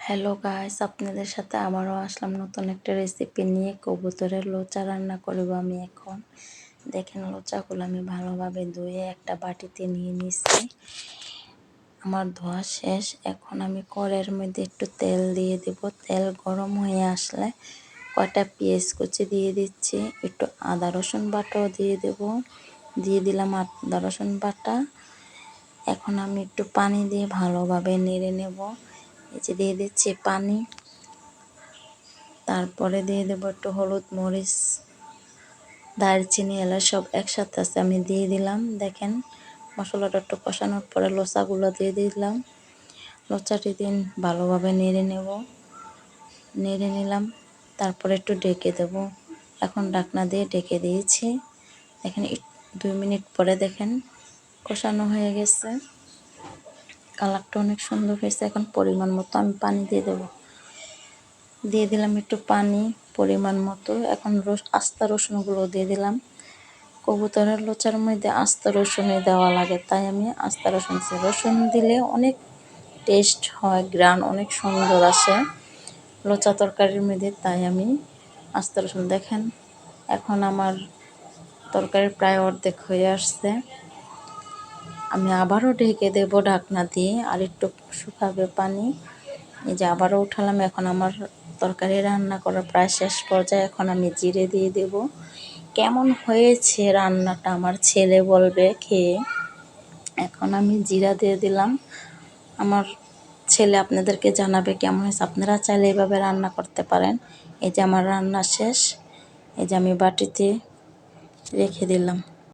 Hello guys, আপনাদের সাথে আবারও আসলাম নতুন একটা রেসিপি নিয়ে। কবুতরের লোচা রান্না করব আমি এখন। দেখেন, লোচাগুলো আমি ভালোভাবে ধুয়ে একটা বাটিতে নিয়ে নিচ্ছি। আমার ধোয়া শেষ। এখন আমি কড়াইয়ের মধ্যে একটু তেল দিয়ে দেব। তেল গরম হয়ে আসলে কয়টা পেঁয়াজ কুচি দিয়ে দিচ্ছি, একটু আদা রসুন বাটাও দিয়ে দেব। দিয়ে দিলাম আদা রসুন বাটা। এখন আমি একটু পানি দিয়ে ভালোভাবে নেড়ে নেব। এই যে দিয়ে দিচ্ছি পানি। তারপরে দিয়ে দেবো একটু হলুদ, মরিচ, দারচিনি, এলাচ সব একসাথে আছে, আমি দিয়ে দিলাম। দেখেন, মশলাটা একটু কষানোর পরে লোচাগুলো দিয়ে দিলাম। লোচাটি দিন ভালোভাবে নেড়ে নিলাম। তারপরে একটু ঢেকে দেব। এখন ঢাকনা দিয়ে ঢেকে দিয়েছি। দেখেন 2 মিনিট পরে দেখেন কষানো হয়ে গেছে, কালারটা অনেক সুন্দর হয়েছে। এখন পরিমাণ মতো আমি পানি দিয়ে দিলাম একটু পানি পরিমাণ মতো। এখন আস্তা রসুনগুলো দিয়ে দিলাম। কবুতরের লোচার মধ্যে আস্তা রসুনই দেওয়া লাগে, তাই আমি আস্তা রসুন দিলে অনেক টেস্ট হয়, গ্রান অনেক সুন্দর আসে লোচা তরকারির মধ্যে, তাই আমি আস্তা রসুন। দেখেন, এখন আমার তরকারি প্রায় অর্ধেক হয়ে আসছে। আমি আবারও ঢেকে দেব ঢাকনা দিয়ে, আর একটু শুকাবে পানি। এই যে আবারও উঠালাম। এখন আমার তরকারি রান্না করা প্রায় শেষ পর্যায়ে। এখন আমি জিরে দিয়ে দেব। কেমন হয়েছে রান্নাটা আমার ছেলে বলবে খেয়ে। এখন আমি জিরা দিয়ে দিলাম। আমার ছেলে আপনাদেরকে জানাবে কেমন হয়েছে। আপনারা চাইলে এভাবে রান্না করতে পারেন। এই যে আমার রান্না শেষ। এই যে আমি বাটিতে রেখে দিলাম।